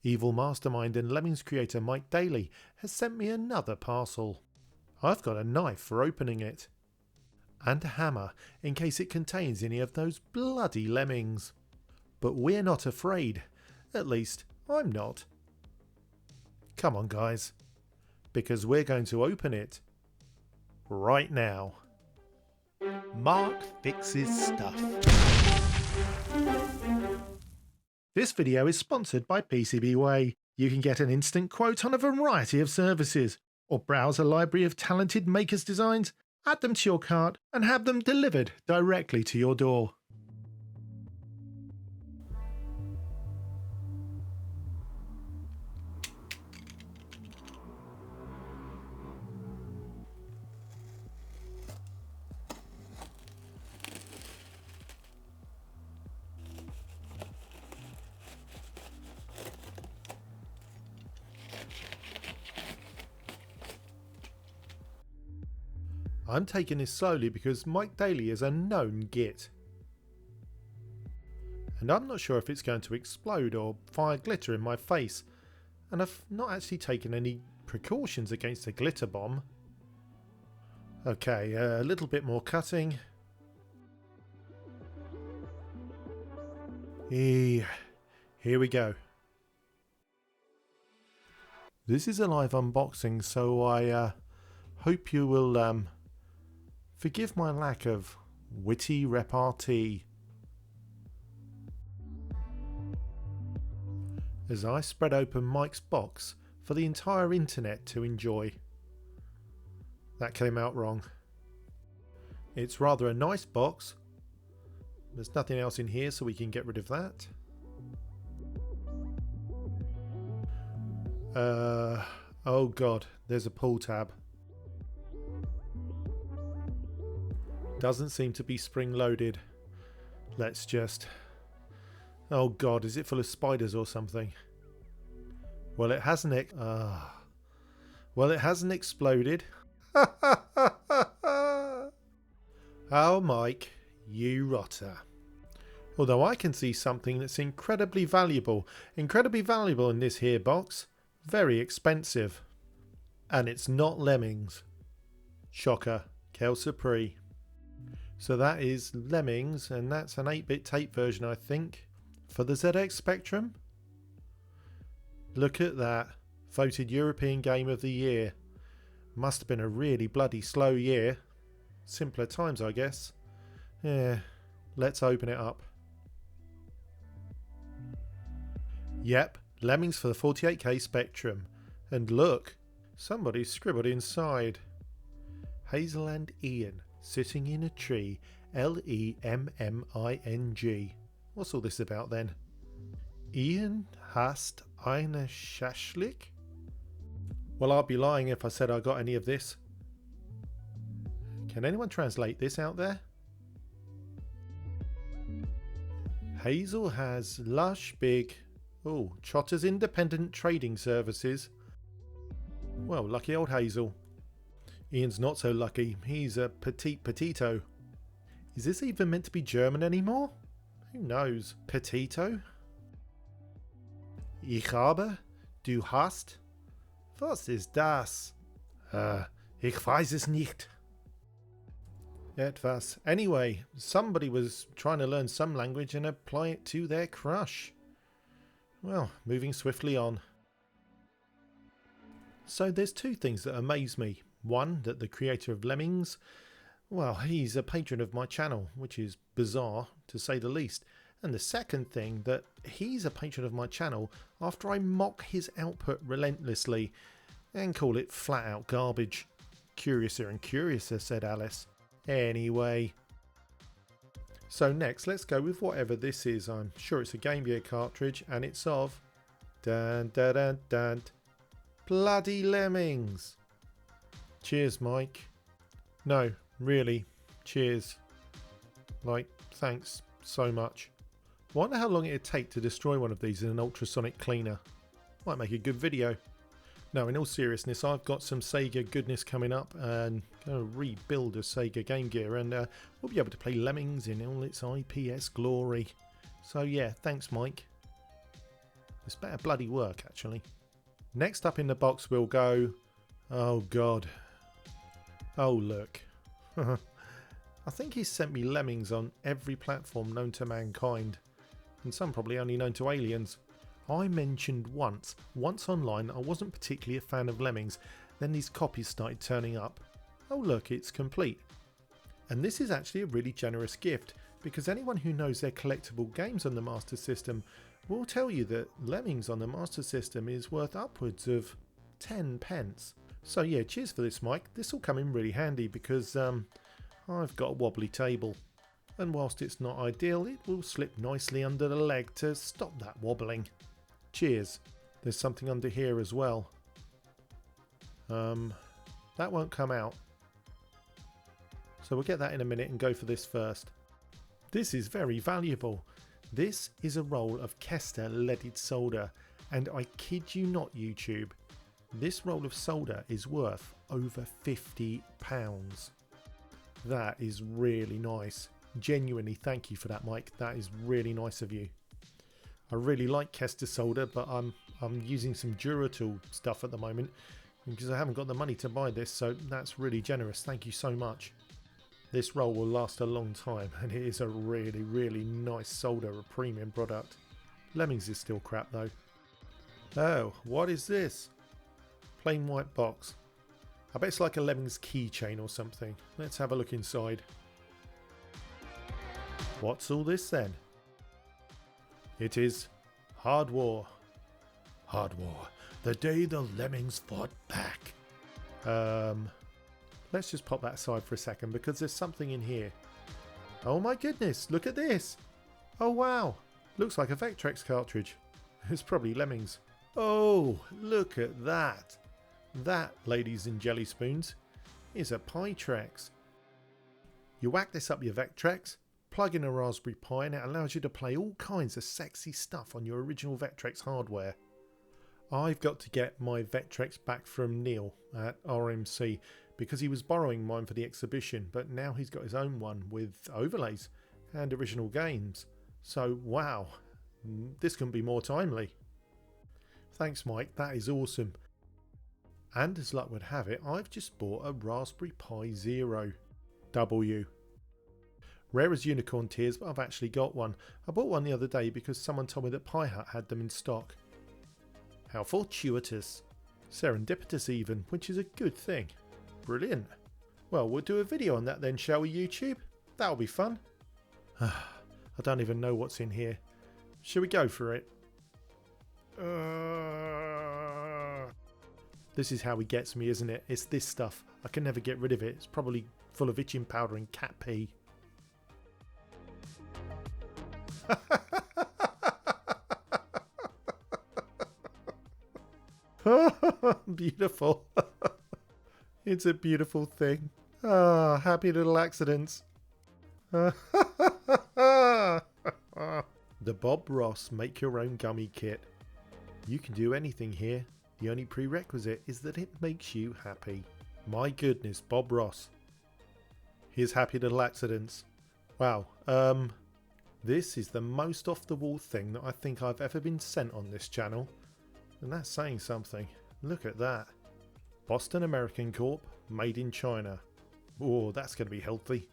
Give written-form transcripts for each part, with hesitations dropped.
Evil mastermind and Lemmings creator Mike Dailly has sent me another parcel. I've got a knife for opening it, and a hammer in case it contains any of those bloody lemmings. But we're not afraid. At least, I'm not. Come on guys, because we're going to open it right now. Mark fixes stuff. This video is sponsored by PCBWay. You can get an instant quote on a variety of services, or browse a library of talented makers' designs, add them to your cart, and have them delivered directly to your door. I'm taking this slowly because Mike Dailly is a known git. And I'm not sure if it's going to explode or fire glitter in my face, and I've not actually taken any precautions against a glitter bomb. Okay, a little bit more cutting. Here we go. This is a live unboxing, so I hope you will forgive my lack of witty repartee as I spread open Mike's box for the entire internet to enjoy. That came out wrong. It's rather a nice box. There's nothing else in here, so we can get rid of that. Oh god, there's a pull tab. Doesn't seem to be spring loaded. Let's just... Oh god, is it full of spiders or something? Well, it hasn't exploded. Oh Mike, you rotter. Although I can see something that's incredibly valuable in this here box. Very expensive. And it's not Lemmings. Shocker, quel surprise. So that is Lemmings, and that's an 8-bit tape version, I think, for the ZX Spectrum. Look at that. Voted European Game of the Year. Must have been a really bloody slow year. Simpler times, I guess. Yeah, let's open it up. Yep, Lemmings for the 48K Spectrum. And look, somebody scribbled inside. Hazel and Ian. Sitting in a tree, Lemming. What's all this about then? Ian hast eine Schaschlik? Well, I'd be lying if I said I got any of this. Can anyone translate this out there? Hazel has lush big... Oh, Trotter's Independent Trading Services. Well, lucky old Hazel. Ian's not so lucky. He's a petito. Is this even meant to be German anymore? Who knows? Petito? Ich habe, du hast. Was ist das? Ich weiß es nicht. Etwas. Anyway, somebody was trying to learn some language and apply it to their crush. Well, moving swiftly on. So there's two things that amaze me. One, that the creator of Lemmings, well, he's a patron of my channel, which is bizarre to say the least. And the second thing, that he's a patron of my channel after I mock his output relentlessly and call it flat out garbage. Curiouser and curiouser, said Alice. Anyway. So next, let's go with whatever this is. I'm sure it's a Game Gear cartridge, and it's of... Dun dun dun dun. Bloody Lemmings. Cheers, Mike. No, really. Cheers. Like, thanks so much. Wonder how long it'd take to destroy one of these in an ultrasonic cleaner. Might make a good video. No, in all seriousness, I've got some Sega goodness coming up and going to rebuild a Sega Game Gear, and we'll be able to play Lemmings in all its IPS glory. So yeah, thanks Mike. This better bloody work, actually. Next up in the box we'll go... Oh god. Oh look. I think he's sent me Lemmings on every platform known to mankind. And some probably only known to aliens. I mentioned once online I wasn't particularly a fan of Lemmings. Then these copies started turning up. Oh look, it's complete. And this is actually a really generous gift, because anyone who knows their collectible games on the Master System will tell you that Lemmings on the Master System is worth upwards of 10 pence. So yeah, cheers for this, Mike. This will come in really handy because I've got a wobbly table. And whilst it's not ideal, it will slip nicely under the leg to stop that wobbling. Cheers. There's something under here as well. That won't come out. So we'll get that in a minute and go for this first. This is very valuable. This is a roll of Kester leaded solder, and I kid you not, YouTube, this roll of solder is worth over £50. That is really nice. Genuinely, thank you for that, Mike. That is really nice of you. I really like Kester solder, but I'm using some Duratool stuff at the moment because I haven't got the money to buy this, so that's really generous. Thank you so much. This roll will last a long time, and it is a really, really nice solder, a premium product. Lemmings is still crap though. Oh, what is this? Plain white box. I bet it's like a Lemmings keychain or something. Let's have a look inside. What's all this then? It is Hard War. Hard War. The day the Lemmings fought back. Let's just pop that aside for a second because there's something in here. Oh my goodness, look at this. Oh wow, looks like a Vectrex cartridge. It's probably Lemmings. Oh, look at that. That, ladies and jelly spoons, is a Pytrex. You whack this up your Vectrex, plug in a Raspberry Pi, and it allows you to play all kinds of sexy stuff on your original Vectrex hardware. I've got to get my Vectrex back from Neil at RMC because he was borrowing mine for the exhibition, but now he's got his own one with overlays and original games. So wow, this couldn't be more timely. Thanks, Mike, that is awesome. And as luck would have it, I've just bought a Raspberry Pi Zero W. Rare as unicorn tears, but I've actually got one. I bought one the other day because someone told me that Pi Hut had them in stock. How fortuitous. Serendipitous even, which is a good thing. Brilliant. Well, we'll do a video on that then, shall we, YouTube? That'll be fun. I don't even know what's in here. Shall we go for it? This is how he gets me, isn't it? It's this stuff. I can never get rid of it. It's probably full of itching powder and cat pee. Beautiful. It's a beautiful thing. Ah, happy little accidents. The Bob Ross Make Your Own Gummy Kit. You can do anything here. The only prerequisite is that it makes you happy. My goodness, Bob Ross. Here's happy little accidents. Wow. This is the most off the wall thing that I think I've ever been sent on this channel. And that's saying something. Look at that. Boston American Corp, made in China. Oh, that's going to be healthy.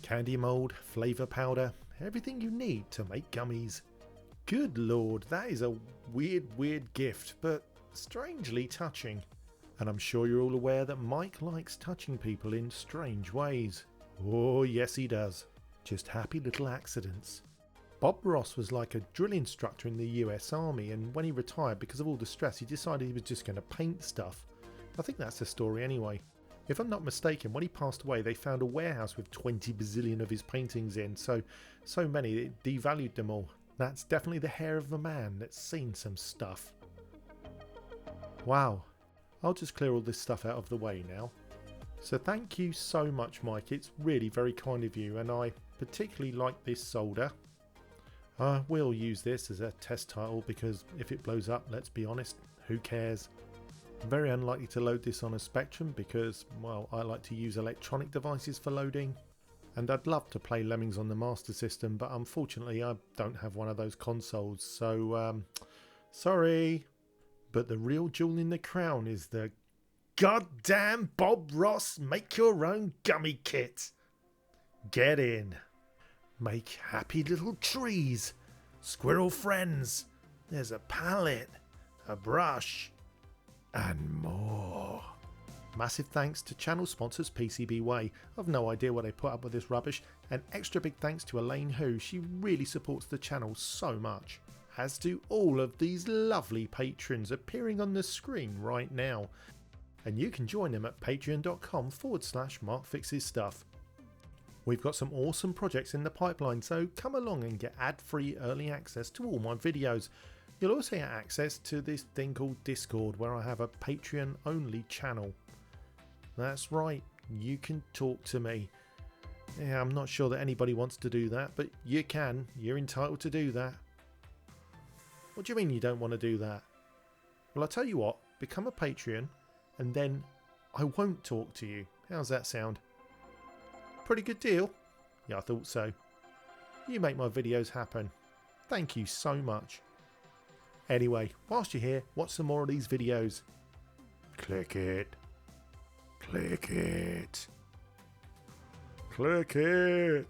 Candy mold, flavour powder, everything you need to make gummies. Good lord, that is a weird gift, but strangely touching. And I'm sure you're all aware that Mike likes touching people in strange ways. Oh yes he does. Just happy little accidents. Bob Ross was like a drill instructor in the US Army, and when he retired because of all the stress he decided he was just going to paint stuff. I think that's the story anyway. If I'm not mistaken, when he passed away they found a warehouse with 20 bazillion of his paintings in, so many it devalued them all. That's definitely the hair of a man that's seen some stuff. Wow. I'll just clear all this stuff out of the way now. So thank you so much, Mike. It's really very kind of you, and I particularly like this solder. I will use this as a test title because if it blows up, let's be honest, who cares? I'm very unlikely to load this on a Spectrum because, well, I like to use electronic devices for loading. And I'd love to play Lemmings on the Master System, but unfortunately I don't have one of those consoles, so sorry. But the real jewel in the crown is the goddamn Bob Ross make your own gummy kit. Get in. Make happy little trees. Squirrel friends. There's a palette, a brush, and more. Massive thanks to channel sponsors PCBWay. I've no idea why they put up with this rubbish, and extra big thanks to Elaine who, she really supports the channel so much. As do all of these lovely patrons appearing on the screen right now. And you can join them at patreon.com/MarkFixesStuff. We've got some awesome projects in the pipeline, so come along and get ad-free early access to all my videos. You'll also get access to this thing called Discord, where I have a Patreon only channel. That's right, you can talk to me. Yeah, I'm not sure that anybody wants to do that, but you can. You're entitled to do that. What do you mean you don't want to do that? Well, I'll tell you what, become a Patreon and then I won't talk to you. How's that sound? Pretty good deal? Yeah, I thought so. You make my videos happen. Thank you so much. Anyway, whilst you're here, watch some more of these videos. Click it. Click it. Click it.